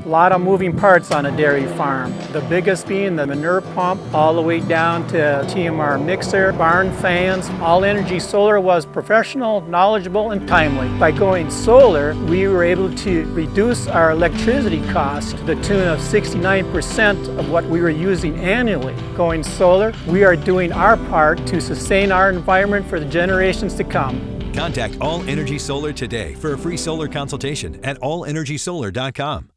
A lot of moving parts on a dairy farm. The biggest being the manure pump, all the way down to TMR mixer, barn fans. All Energy Solar was professional, knowledgeable, and timely. By going solar, we were able to reduce our electricity costs to the tune of 69% of what we were using annually. Going solar, we are doing our part to sustain our environment for the generations to come. Contact All Energy Solar today for a free solar consultation at allenergysolar.com.